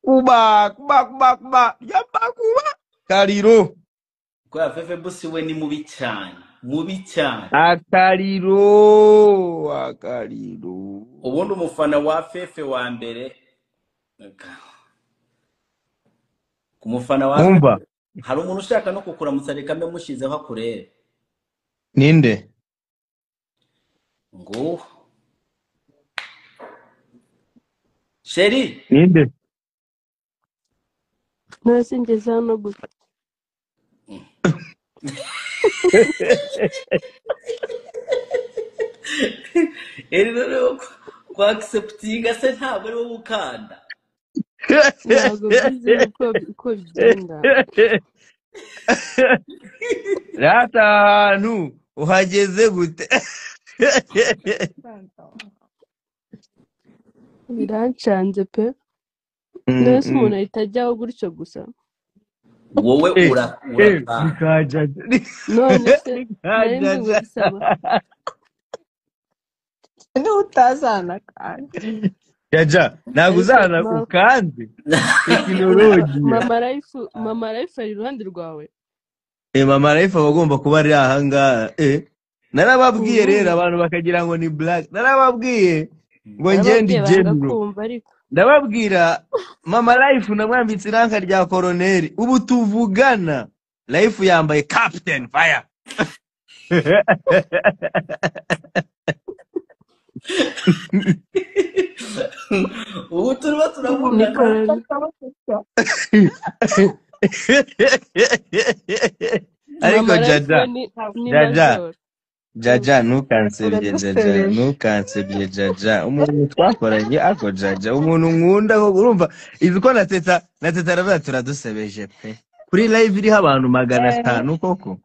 kuba yamba kuba kaliro kwa Fefe Busi we ni mubi cyane akaliro ubundi umufana wa Fefe wa mbere ku mufana wa umva hari umuntu ushaka no kukuramutsa reka mbe mushizeho akurere ninde ngo Sheri ninde Nasingeze hano gusa. rero kwa acceptinga se ntabwo ari wo gukanda Ntabwo bizi uko bigenda. rata ahantu uhageze gute Birancanze pe. Nese umuntu ahita ajyaho gutyo gusa. wowe bikaja None se nari ngo bisaba. Ni utazana kandi. Jaja naguzana ukanze tekinoloji Mama Life ari iruhande rwawe. Mama Life bagomba kuba ari ahanga narababwiye rero abantu bakagira ngo ni black narababwiye ngo ngende general ndababwira Mama Life namwambitse iranka rya colonel ubu tuvugana Life yambaye Captain Fire ubu turimo turavugana ariko Jaja nukansebye Jaja umuntu twakoranye ako Jaja umuntu nkunda urumva iziko nateta aravuga turadusebeje pe kuri live iriho abantu 500 koko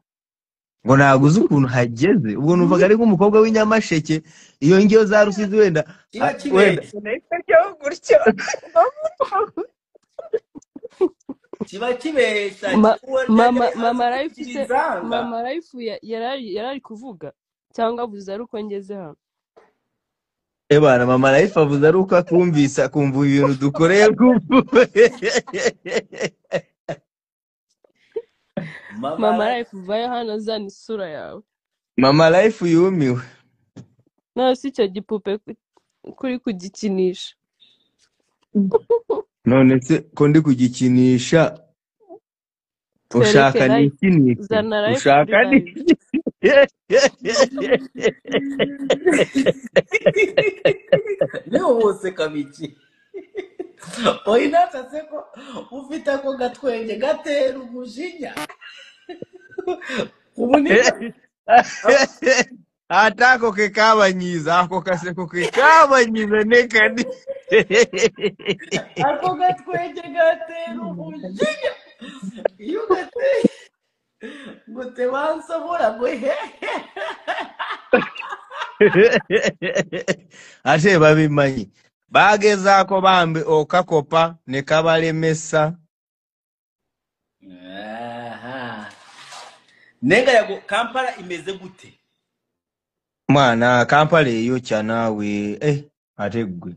ngo naguze ukuntu hageze ubwo numvaga ari nk'umukobwa w'inyamasheke iyo ngiyo za Rusizi wenda kiba kibesha Mama Life yarari kuvuga cyangwa avuze ari uko ngeze hano bana Mama Life avuze ari uko akumvisa kumva ibintu dukoreye Mama Life vayo hano zana isura yawe Mama Life yumiwe nasi icyo gipupe kuri kugikinisha none se ko ndi kugikinisha ushaka n'ikinisha ushaka ni niho bose kamiki oyinata seko ufite ako gatwenge gatera umujinya atako kekabanyiza ako kaseko kekabanyiza nekadi ako gatwenge gatera umujinya iyo gateye gute bansabura gwe ate babimanyi bagezako bambe okakopa ne kabalemesa nenga yago Kampala imeze gute mwana Kampala eyo kya nawe ate gwe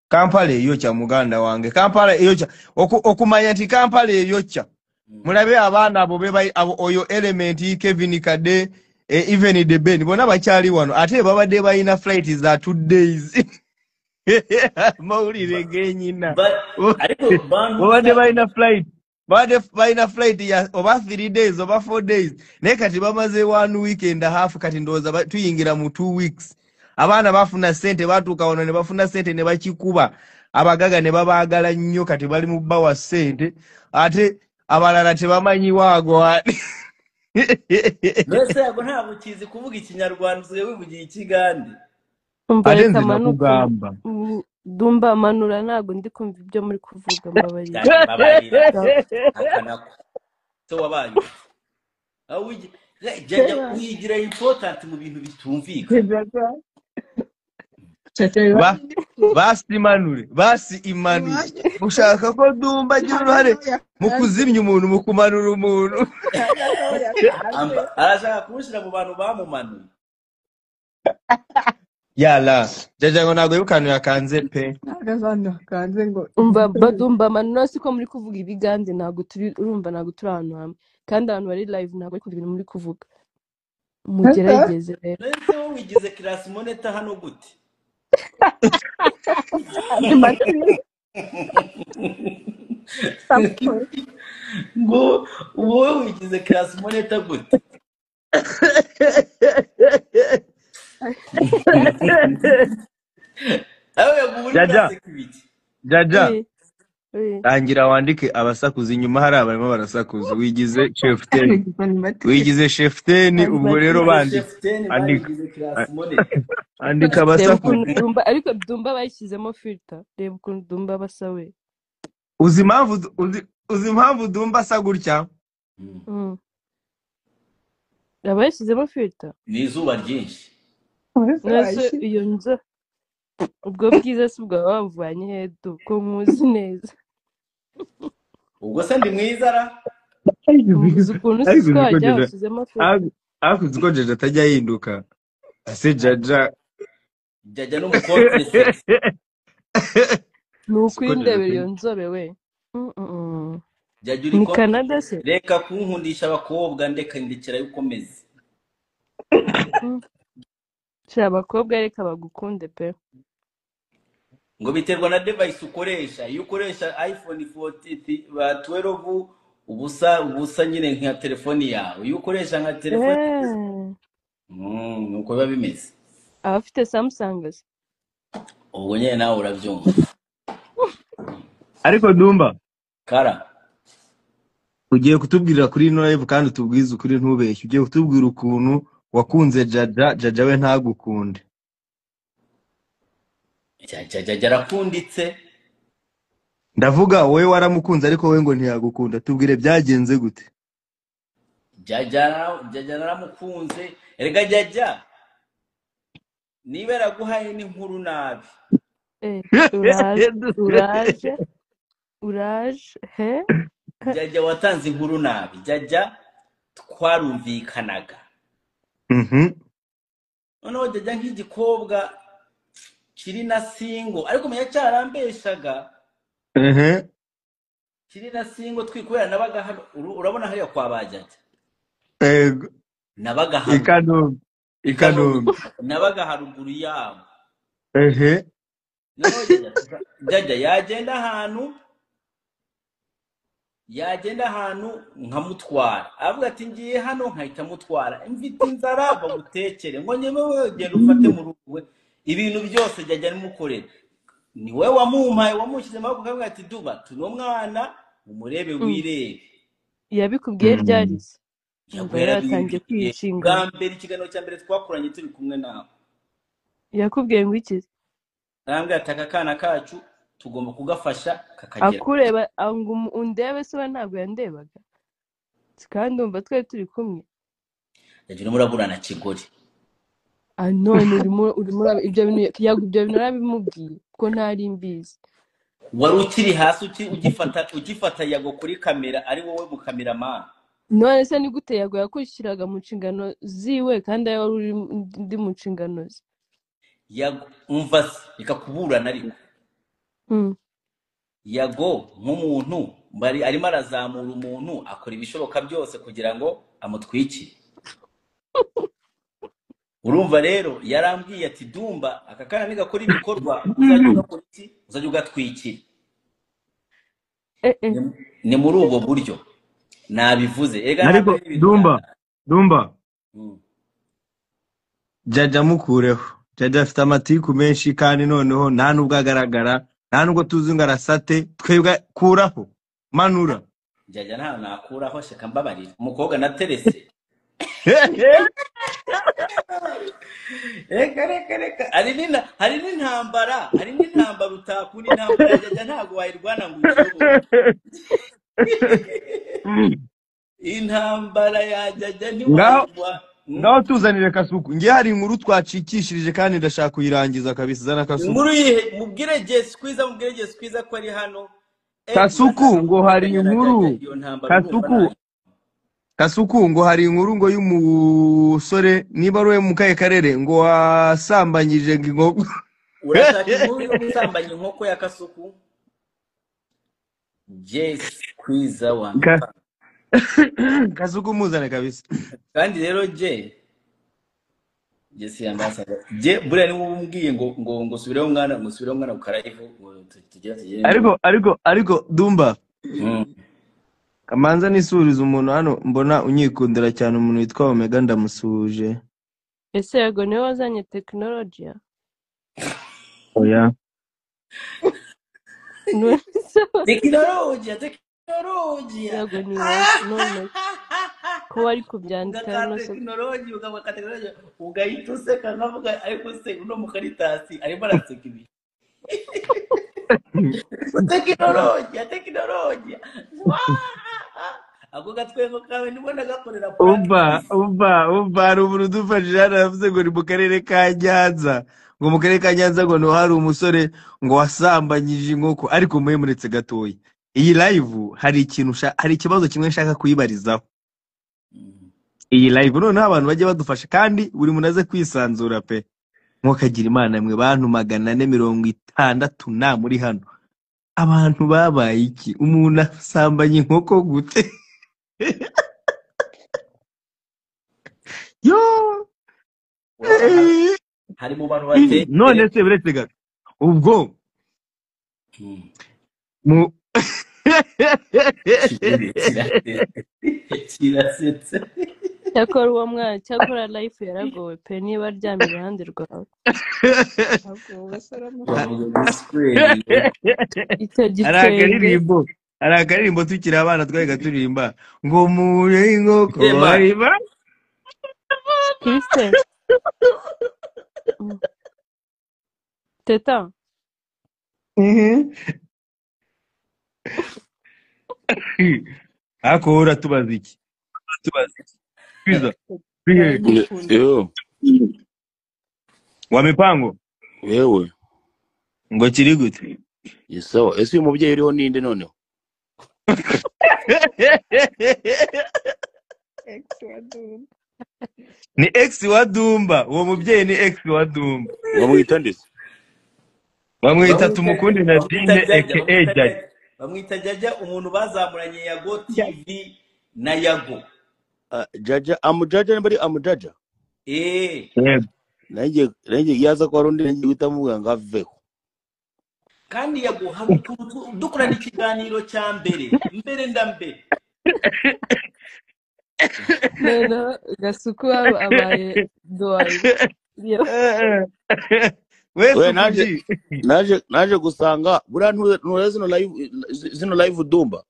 Kampala eyo kya muganda wange Kampala eyo kya okumanya nti Kampala eyo kya mulabe abaana abo abo oyo element Kevin Kade even the Ben bona bakyali wano ate babadde bayina flight za 2 days maulire genyina babadde bayina flight ya over 3 days over 4 days ne kati bamaze 1 week and a half kati ndoza tuyingira mu 2 weeks abaana bafuna sente batuka wano ne bafuna sente ne bakikuba abagaga ne babaagala nnyo kati bali mu bawa sente ate abalala tebamanyi waago Nese yago nta bukizi kuvuga ikinyarwanda uziye wivugiye ikigande ate nzina kugamba Dumba manura ntago ndi kumva ibyo muri kuvuga mbabarira akanako so wabaye awuje jaja wigira important mu bintu bitumvika basi imanure ushaka ko Dumba agira uruhare mu kuzimya umuntu mu kumanura umuntu arashaka kumushyira mu bantu bamumanuye yala jaja ngo ntago yukanu yakanze pe Nagazana kanze ngo badumba manno siko muri kuvuga ibigande ntago turi urumva ntago turi ahantu hamwe kandi abantu bari live ntago ari kugira ibintu muri kuvuga mugerageze rero nese wowe wigize class monitor hano gute ngo wowe wigize class monitor gute Jaja tangira wandike abasakuza inyuma hari abarimo barasakuza wigize chef ten wigize chef ten ubwo rero bandi andika abasakuza ariko Dumba bayishyizemo filter reba ukuntu Dumba basawe uzi impamvu Dumba asa gutya yabayishyizemo filter ni izuba ryinshi nase iyo nzo ubwo bwiza si bwa bavanye hedo ko muzi neza ubwo se ndi mwiza ra ukuntu twajya bashyizemo filter akuzi ko Jaja atajya yinduka ase Jaja n'umukote nukwindebera iyo nzobe we Jaja ni Canada se reka kunkundisha abakobwa ndeka ndikira yukomeze abakobwa reka bagukunde pe ngo biterwa na device ukoresha iyo ukoresha iPhone 12 ubusa nyine nka telefoni yawe iyo ukoresha nka telefoni nuko biba bimeze abafite Samsung ubwo nyine nawe urabyumva ariko Dumba kara ugiye kutubwirira kuri ino live kandi utubwize ukuri ntubeshye ugiye kutubwira ukuntu wakunze Jaja we ntagukunde Jaja arakunditse ndavuga wowe waramukunze ariko we ngo ntiyagukunda tubwire byagenze gute Jaja naramukunze erega Jaja niba yaraguhaye n'inkuru nabi uraje he Jaja watanze inkuru nabi Jaja twarumvikanaga noneho Jaja nk'igikobwa kiri na singo ariko menya cyarambeshaga kiri na singo twikorera nabaga hano urabona hariya kwa bajaja nabaga hano ikanombe nabaga haruguru yabo noneho Jaja yagenda ahantu nkamutwara avuga ati ngiye hano nkahita mutwara mfite inzara bagutekere ngo nyewe genda ufate mu rugo ibintu byose Jaja nimukorera ni we wamumpaye wamushyize amaboko kavuga ati Duba tuno mwana umurebe wirebe yabikubwiye ryarize yaratangiye kwishinga bwa mbere ikiganiro cya mbere twakoranye turi kumwe nawe yakubwiye ngo iki arambwira ati aka kana kacu tugomba kugafasha kakagera akureba ngo undebe se ntabwo yandebaga kandi umva twe turi kumwe Jaja muraburana kigori none urimo ibyo bintu narabimubwiye ko ntari mbizi wari ukiri hasi ugifata Yago kuri kamera ari wowe mu cameraman none se ni gute Yago yakushyiraga mu nshingano ziwe kandi ayo wari uri ndi mu nshingano ze Yago umva se ikakuburana ariko Yago nk'umuntu arimo arazamura umuntu akora ibishoboka byose kugira ngo amutwikire urumva rero yarambwiye ati Dumba aka kana nigakora ibikorwa uzajya ugatwikira ni muri ubwo buryo nabivuze ariko Dumba Jaja mukureho Jaja afite amatiku menshi kandi noneho nta nubwo agaragara nta nubwo tuzi ngo arasate twebwe kuraho manura Jaja nta nakuraho shaka mbabarira umukobwa na Terese reka hari n'intambara utakuri intambara Jaja ntabwo wayirwana ngo ukiyoboke intambara ya Jaja ntiwayirwana ngaho tuzanire Kasuku ngiye hari inkuru twacikishirije kandi ndashaka kuyirangiza kabisa zana Kasuku inkuru yihe mubwire Jess kwiza ko ari hano Kasuku ngo hari inkuru Kasuku Kasuku ngo hari inkuru ngo y'umusore niba ari we mu kahe karere ngo wasambanyije ngo inkoko. urashaka inkuru yo gusambanya inkoko ya Kasuku? Yes, kwiza wa Ka- Kasuku muzane kabisa. kandi rero si ambassador buriya ni umbwiye ngo subireho mwana ukarayivu tugira ariko Dumba kamanza nisuriza umuntu hano mbona unyikundira cyane umuntu witwa Omega ndamusuje. ese yego niwe wazanye tekinolojiya? Oya. tekinolojiya yego niwe none ko wari kubyandika no se tekinolojiya ukavuga tekinolojiya ugahita useka nkavuga ariko se uno mu Karitasi arimo araseka ibi tekinolojiya ako gatwengo kawe nibona gakorera Umva hari umuntu udufashije hano yavuze ngo ni mu karere ka Nyanza, ngo mu karere ka Nyanza ngo hari umusore ngo wasambanyije inkoko. Ariko muye muretse gatoya, iyi live hari ikibazo kimwe nshaka kuyibarizaho. Iyi live noneho abantu bajye badufasha kandi buri muntu aze kwisanzura pe. Mwokagira Imana mwe bantu 460 na muri hano, abantu babaye iki? Umuntu asambanya inkoko gute? Yo hari mu bantu bateye none se buretse gato ubwo mu kirasetse cyakora uwo mwana cyakora life yaragowe pe niba aryamye iruhande rwawe icyo gitwenge hari akaririmbo tukiri abana twajyaga turirimba ngo mure inkoko hariba Christian teta ako uratubaza iki kwiza Yo, wa mipango wewe. ngo kiri gute? Sawa, ese uyu mubyeyi uriho ninde noneho? Ni ex wa Dumba, uwo mubyeyi ni ex wa Dumba. Bamwita ndetse? Bamwita tumukunde na Dine aka Jaja. bamwita Jaja, umuntu bazamuranye Yago TV na Yago. Jaja, amujaja nbari amujaja. Nanjye yaza kwa rundi nanjye gutamuga ngaveho. Kandi Yago hari ukuntu dukorana ikiganiro cya mbere ndambe. Neno Gasuku abaye doayi. naje gusanga buriya ntura zino live Dumba.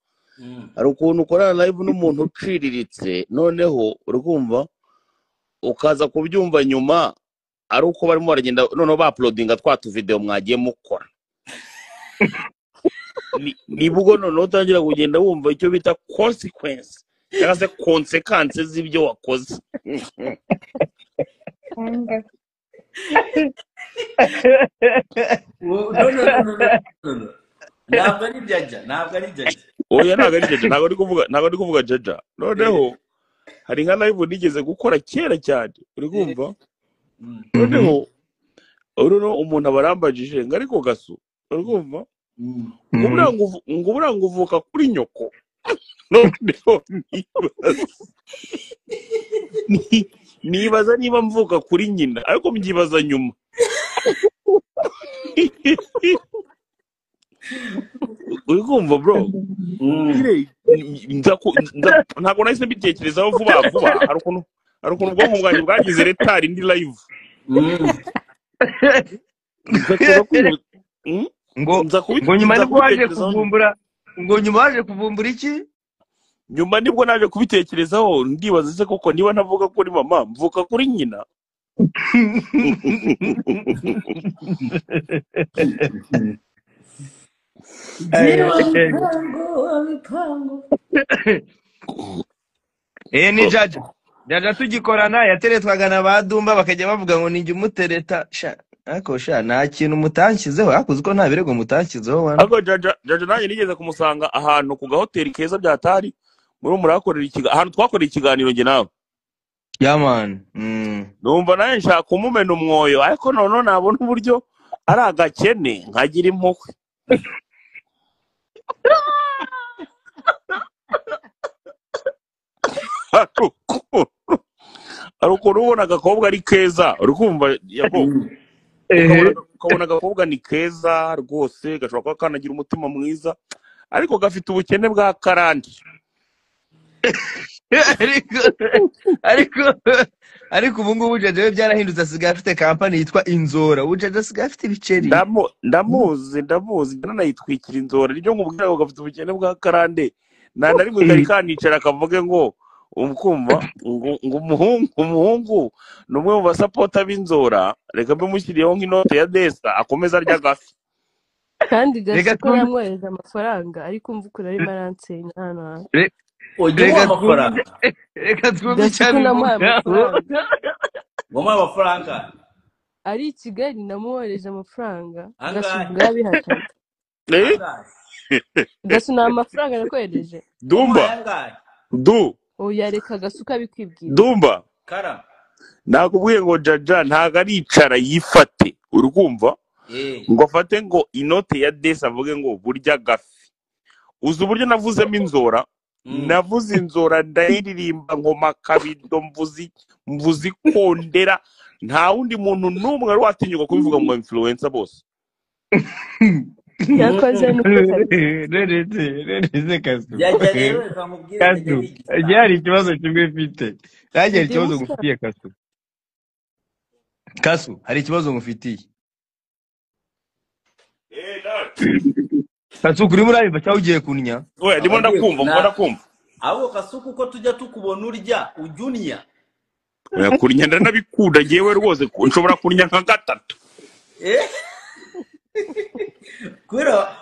Hari ukuntu ukorana live n'umuntu uciriritse noneho urumva ukaza kubyumva nyuma ari uko barimo baragenda noneho ba uploadinga twatu video mwagiye mukora. Nibwo noneho utangira kugenda wumva icyo bita consequence cyangwa se consequences z'ibyo wakoze. No. Ntabwo ari Jaja. Oya ntabwo ari Jaja, ntabwo ari kuvuga Jaja. Noneho hari nka live nigeze gukora kera cyane uri kumva. Noneho umuntu abarambagije ngo ariko Gasu uri kumva ngo burango uvuka kuri nyoko. Noneho nibaza niba mvuka kuri nyina ariko mbyibaza nyuma. Uri kumva bro? Ntabwo nahise mbitekerezaho vuba hari ukuntu ubwonko bwanjye bwagize retard indi live. ngo nyuma nibwo waje kuvumbura iki? Nyuma nibwo naje kubitekerezaho ndibaza se koko niba ntavuga kuri mama mvuka kuri nyina. Ni Jaja tugikorana yateretwaga na ba Dumba bakajya bavuga ngo ninjye umutereta ariko nta kintu mutanshyizeho hakuze ko nta birego mutanshyizeho wana. Ariko Jaja nanjye nigeze kumusanga ahantu ku gahoteli keza byatari muri murakorera ahantu twakorera ikiganiro nge nawe. Yeah man. Numva nawe nshaka kumumena umwoyo ariko none nabona uburyo ari agakene nkagira impuhwe. Ariko ubona agakobwa ari keza uri kumva yabo ukabona agakobwa ni keza rwose gashobora kuba kanagira umutima mwiza ariko gafite ubukene bwa karandi. ariko ubu ngubu Jaja byarahindutse asigaye afite kampani yitwa Inzora. Ubu Jaja asigaye afite ibiceri. Ndamuzi nanayitwikira Inzora ryo nkubwira ngo gafite ubukene bwa karande nta na rimwe kari kanicara akavuge ngo umukumva ngo umuhungu ni umwe mu basapota b'Inzora reka bimushyiriyeho nk'inote ya desa akomeza arya gafi. kandi Gasuku yamwohereje amafaranga ariko umva ukuntu arimo aransenya hano. Reka twumve Gasuku namuhaye amafaranga. Wamuhaye amafaranga? Ari i Kigali namwohereje amafaranga. Angahe? Gasuku yabihakanye. Gasuku nta mafaranga nakohereje. Dumba. Oya reka Gasuku abikwibwira. Dumba. Kara. Nakubwiye ngo Jaja ntago aricara yifate urumva ngo afate ngo inote ya desa avuge ngo burya gafi. Uzi uburyo navuzemo Inzora? Navuze Inzora ndayiririmba ngoma kabido mvuzi kondera nta wundi muntu n'umwe wari watinyuka kubivuga mu influencer bose. Yakoze Rereze Kasu. Yari ikibazo kimwe mfite. Nanjye hari ikibazo ngufitiye Kasu. Kasu, hari ikibazo ngufitiye. Kasu kuri murayimba cyangwa ugiye kunya? Oya ndimo ndakumva. Abo Kasuku uko tujya tukubona urya ujunya. Oya kunya ndanabikunda ngewe rwose nshobora kunya nka gatatu. Kwera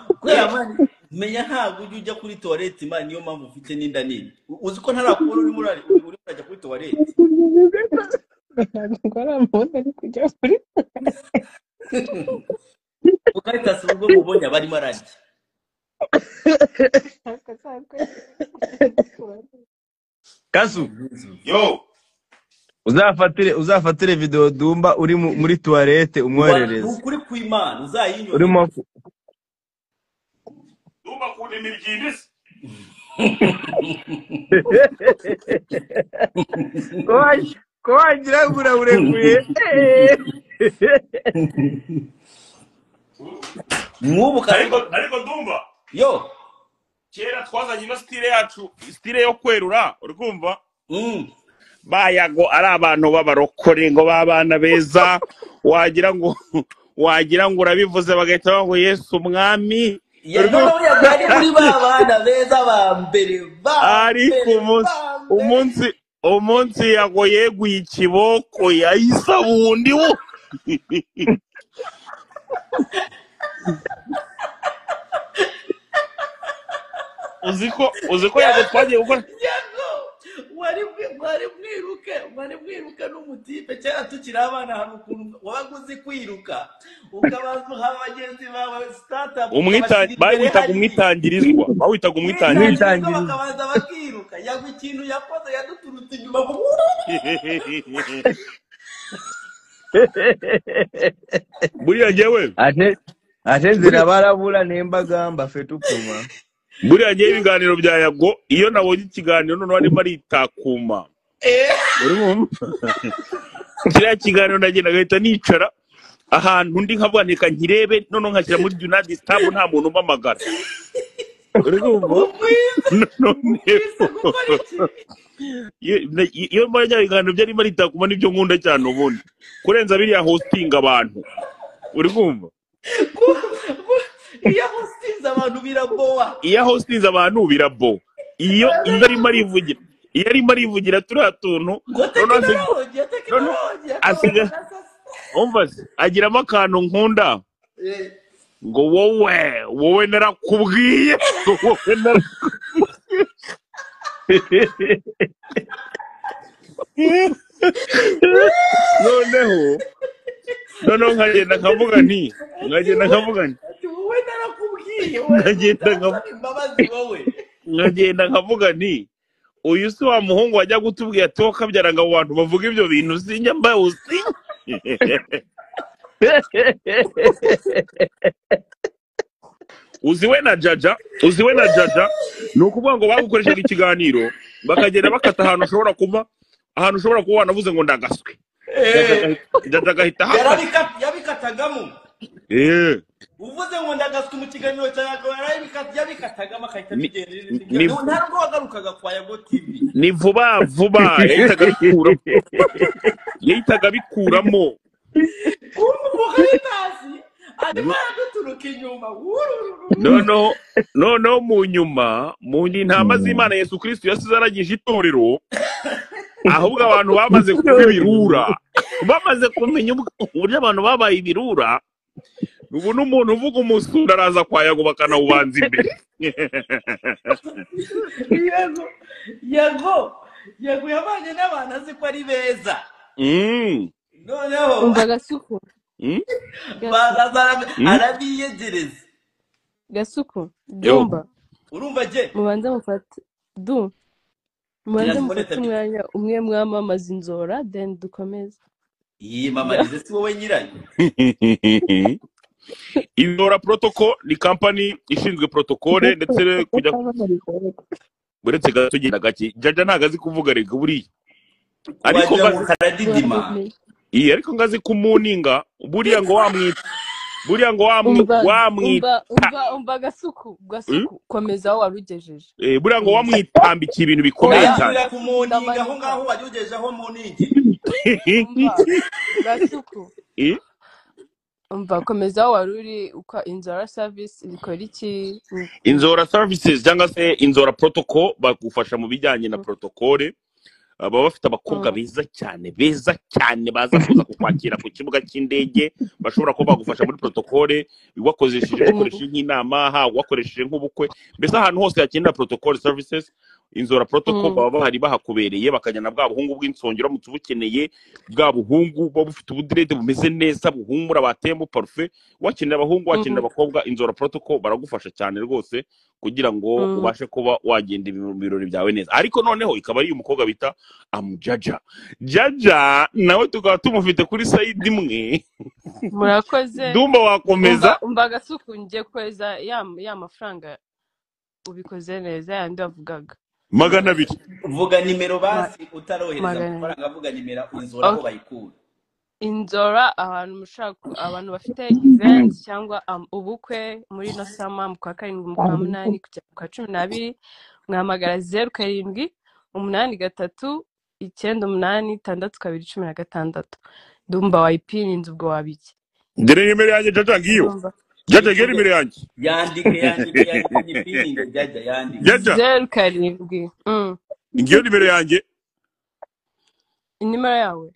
mani menya ntabwo ujya kuri toilette mani niyo mpamvu ufite n'inda nini. Uzi ko ntarakubona uri urajya kuri toilette. Ukahita si ubwo mubonye abarimo ararya. Kasu. Yo. Uzafatire video Dumba uri muri toilette umwoherereze. Ukuri kw'Imana uzayinyura. Urimo Dumba kune miryindisi. Ko wagira ngo urekuye. Nk'ubu ariko Dumba. Yo. Kera twazanye ino style yo kwerura urumva? Bayago ari abantu b'abarokore ngo babana beza wagira ngo urabivuze bagahita bavuga ngo Yesu umwami. Yego yari muri babana beza ba mbere ba. Ariko umunsi yago yeguye ikiboko yahisa bundi wo. Uziko yago twagiye gukora wari mwiruke n'umutipe cyangwa tukiri abana hari ukuntu wabaguzi kwiruka ukabanza uha bagenzi bawe startup bawitaga umwitangirizwa bakabanza bakiruka yago ikintu yakoze yaduturutse inyuma buriya ngewe ate nzira barabura nembagamba fetupuma buriya ngewe ibiganiro bya yago iyo nabonye ikiganiro none arimo aritakuma kiriya kiganiro ndagenda gahita nicara ahantu ndi nkavuga ntika nkirebe none nkashyira muri do not disturb nta muntu umpamagara iyo mbonye ibiganiro byarimo aritakuma nibyo nkunda cyane ubundi kurenza biriya hosting abantu uri kumva iyo hostinze abantu biraboa iyo arimo arivugira turiya tuntu agiramo akantu nkunda ngo wowe narakubwiye noneho nkagenda nkavuga nti nkagenda nkavuga nti uyu si wa muhungu wajya gutubwira ati wowe kabyara ngo abo bantu bavuga ibyo bintu sinjya mbawuzi. uziwe na Jaja ni ukuvuga ngo bagukoreshaga ikiganiro bakagenda bakata ahantu ushobora kuba wanavuze ngo ndagaswe. Jaja agahita yabikatagamo. uvuze ngo ndagaswe mu kiganiro cyawe yabikatagamo akahita bigenda ntabwo wagarukaga kwa Yago TV. ni vuba yahitaga bikuramo no mu nyuma mu ntama z'Imana Yesu Kristo yasize aragije itorero, ahubwo abantu bamaze kuba ibirura, bamaze kumenya uburyo abantu babaye ibirura. Ubu n'umuntu uvuga umusunda araza kwa Yago bakanawubanza imbere. Yago yabanye n'abantu azi ko ari beza. noneho umva Gasuku arabiyegereza. Gasuku Dumba urumva je mubanze mufate mubanze mufate umwanya umwe mwamamaza inzora then dukomeze. mamarize si wowe nyirayo. Inzora Protocol ni company ishinzwe protocole ndetse kujya buretse gato genda gake. Jaja ntago azi kuvuga rega buriya, ariko ariko ngazi kumuninga buriya ngo wamwita umva Gasuku komeza aho warugejeje. buriya ngo wamwitambikiye ibintu bikomeye cyane. kumuninga aho ngaho warugejejeho muningi. Gasuku umva komeza aho waruri uko Inzora Service ikora iki. Inzora Services cyangwa se Inzora Protocol bagufasha mu bijyanye na protocole. Baba bafite abakobwa beza cyane baza kuza kukwakira ku kibuga cy'indege, bashobora kuba bagufasha muri protocole wakoresheje nk'inama wakoresheje nk'ubukwe, mbese ahantu hose hakenera protocol services Inzora Protocol baba bahari bahakubereye, bakajyana bwa buhungu bw'insongero mu tubukeneye, bwa buhungu bo bufite ubudirede bumeze neza buhumura batemo parfait. Wakenera abahungu wakenera abakobwa, Inzora Protocol baragufasha cyane rwose kugira ngo ubashe kuba wagenda ibirori byawe neza. Ariko noneho ikaba ari umukobwa bita Jaja nawe tukaba tumufite kuri side imwe. Murakoze Dumba wakomeza umva Gasuku ngiye kweza ya mafaranga ubikoze neza yandi wavugaga 200. vuga nimero basi utarohereza amafaranga, vuga nimero Inzora aho bayikura. Inzora abantu bafite event cyangwa ubukwe muri no sama mu kwa 7 mu kwa 8 kujya ku 12 mwamagara 07 8 3 9 8 6 Dumba wayipini inzu ubwo wabiki. Ndere nimero yanjye Jaja ngiyo. Jaja geri nimero yanjye. Yandike nyipininga Jaja yandike. Jaja 07 ngiyo nimero yanjye. Nimero yawe.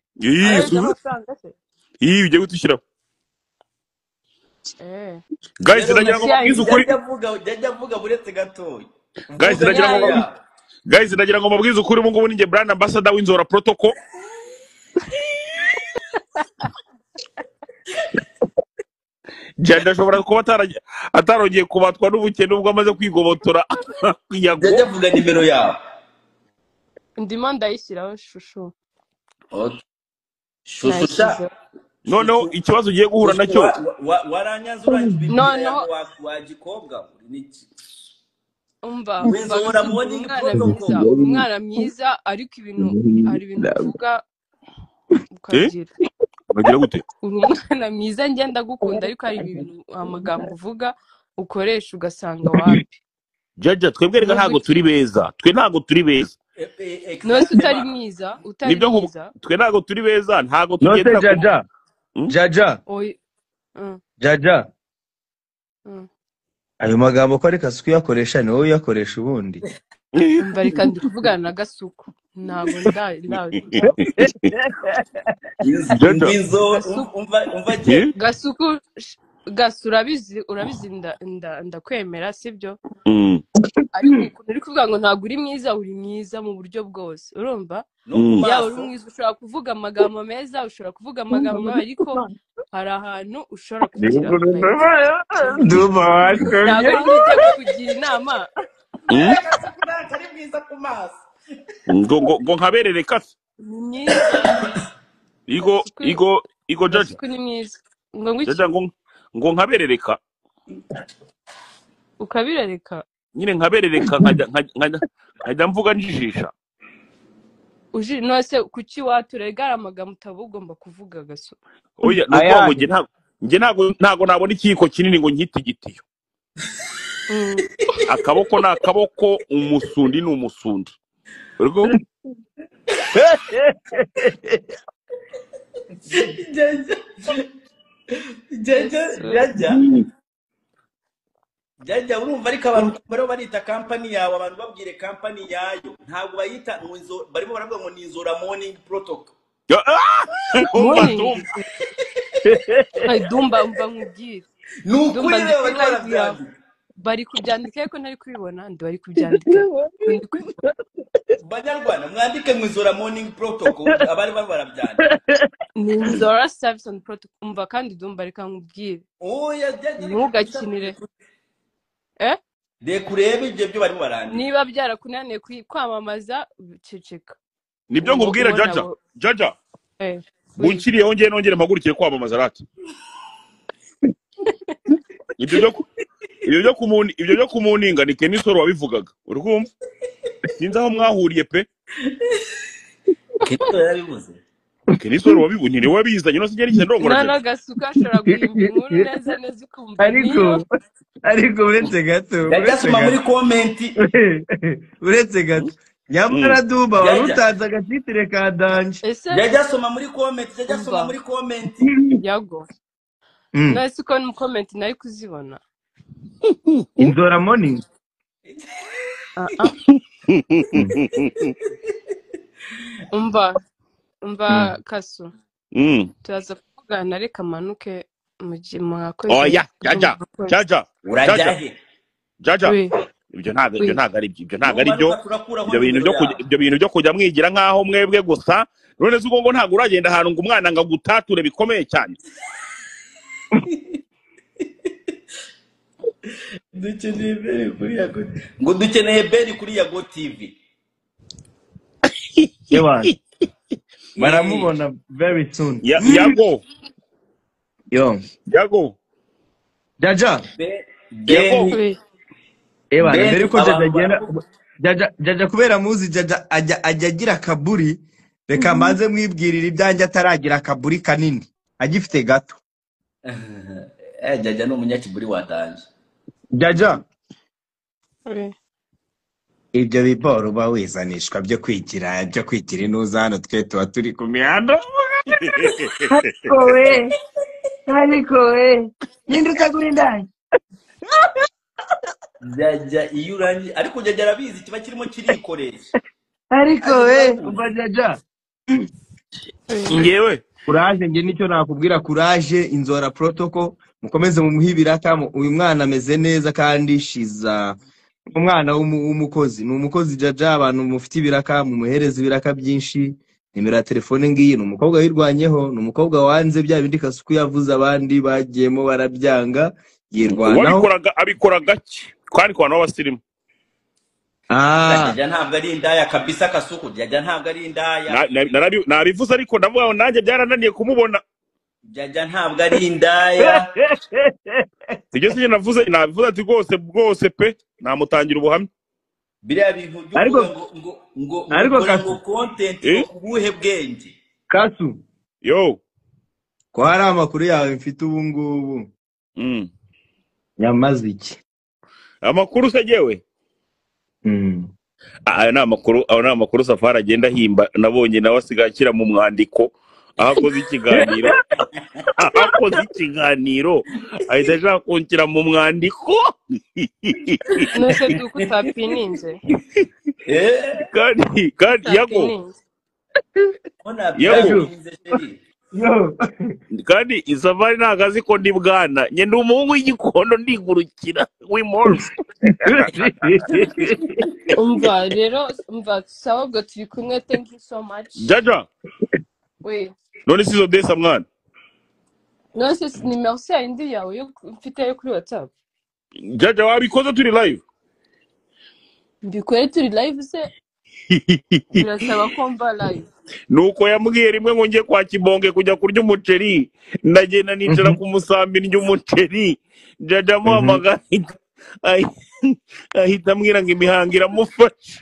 Ujye gutushyiraho. Guys ndagira ngo mabwize ukuri. Jajya vuga buretse gatoya. Guys ndagira ngo mabwize ukuri mu ngubu ninjye brand ambassador w'Inzora Protocol. Jaja ashobora kuba atarongeye kubatwa n'ubukene ubwo amaze kwigobotora. Jajya vuga nimero yawe. Ndimo ndayishyiraho shushu. Shusha noneho ikibazo ugiye guhura nacyo waranyanza urangije wagikobwa niki. Umva umwana mwiza ariko ibintu uvuga ukagira gute. Umwana mwiza ngenda gukunda ariko hari ibintu amagambo uvuga ukoresha ugasanga wapi. Jaja twebwe rega ntago turi beza, ntago turi beza. None utari mwiza twe ntago turi beza, ntago tugenda Jaja ayo magambo ko areka Suku yakoresha ni wowe uyakoresha ubundi. Mbari kandi kuvugana na Gasuku ntago Gasuku urabizi ndakwemera sibyo, ariko uri kuvuga ngo ntago uri mwiza, uri mwiza mu buryo bwose urumva. Yawe uri mwiza ushobora kuvuga amagambo meza, ushobora kuvuga amagambo mabi, ariko hari ahantu ushobora kugira ntago uri kugira inama. Ari mwiza ku maso ngo nkaberereka se ni myiza igo Jaja Gasuku ni mwiza ngo ngwiki Jaja ngo nkaberereka ukabirareka nyine nkaberereka nkajya mvuga njijisha nose kuki waturega amagambo utaba ugomba kuvuga Gasu oya nuko nge ntago nabona ikiko kinini ngo nkite igitiyo akaboko ni akaboko umusundi ni umusundi urwo Jaja urumva ariko abantu baro barita company yawe abantu babwire company yayo ntabwo bayita ngo barimo baravuga ngo ni Nzora Morning Protocol Dumba umva nkubwire nukuri rero barabyandika bari kubyandika ariko ntari kubibona ndi bari kubyandika Banyarwanda mwandike ngo Nzora Morning Protocol abari barabyandika ni Nzora Service and Protocol umva kandi Dumba reka nkubwire oya Jaja ntugakinire de kureba ibyo byo barimo barandika niba byarakunaniye kwamamaza ceceka nibyo ngubwira Jaja bunkiriyeho ngiye nongere mpagurukire kwamamaza rati ibyo byo kumuninga ni Kenisoro wabivugaga urumva sinzi aho mwahuriye pe Kenisoro yabivuze Kenisoro wabivuze ni wabizanye no sigera ikendo ngora nana Gasuka ashobora guhimba inkuru neza ukumva ariko uretse gato gasoma muri comment uretse gato nyamara Dumba warutanze agatitire ka danje gasoma muri comment yago nasi ko mu comment nari kuzibona Nzora Morning umva Kasu turaza kuvugana reka manuke mu gihe mwakoze oya Jaja urajahe Jaja ibyo ntago ari ibyo bintu byo kujya mwigira nkaho mwebwe gusa none se ngo ntago uragenda ahantu ngo umwana ngagutature bikomeye cyane dukeneye beri kuri Yago TV baramubona very soon Yago Jaja mbere ko Jaja kubera muzi Jaja ajya agira kaburi reka maze mwibwirira ibyanjye ataragira kaburi kanini agifite gato Jaja no munyakiburi watanje Jaja ibyo biboro bawizanishwa byo kwigira inuza hano twe tuba turi ku mihanda ariko we ninde utagura indaya Jaja iyo urangiye ariko Jaja arabizi kiba kirimo kirikoresha ariko we umva Jaja ngewe courage nge nicyo nakubwira courage Inzora Protocol mukomeze mu muhibiraka uyu mwana ameze neza kandi shiza umwana w'umukozi ni umukozi Jaja abantu mufite ibiraka mu muhereza ibiraka byinshi nimero ya telefone ngiyi numukobwa wirwanyeho numukobwa wanze bya bindi Kasuku yavuze abandi bagiyemo barabyanga yirwanaho abikora gake kwani kwa no basirimu Jaja ntabwo ari indaya kabisa Kasuku Jaja ntabwo ari indaya nabivuze ariko ndavuga nanjye byarananiye kumubona Jaja ntabwo ari indaya sije sije nabivuze ati rwose pe namutangira ubuhamya biriya bintu byo ngo content ubuhe bwenge Kasu ko hari amakuru yawe mfite ubu ngubu yamaze iki amakuru segewe aya ni amakuru Safari agenda himba nabonye nawe asigakira mu mwandiko ahakoze ikiganiro ahita ashaka kunshyira mu mwandiko nose duko utapininze kandi Yago kandi Safari ntago azi ko ndi bwana njye ndi umuhungu w'igikondo ndigurukira w'imorse umva sawa ubwo turi kumwe thank you so much Jaja none sizo desa mwana nose ni merci indi yawe yo mfite kuri WhatsApp Jaja wabikoze turi live mbikore turi live se birasaba ko mba live. nuko yambwiye rimwe ngo njye kwa Kibonge kujya kurya umuceri, ndagenda nicara ku musambi ndya umuceri, Jaja amuhamagara ahita ambwira ngo imihango iramufashe.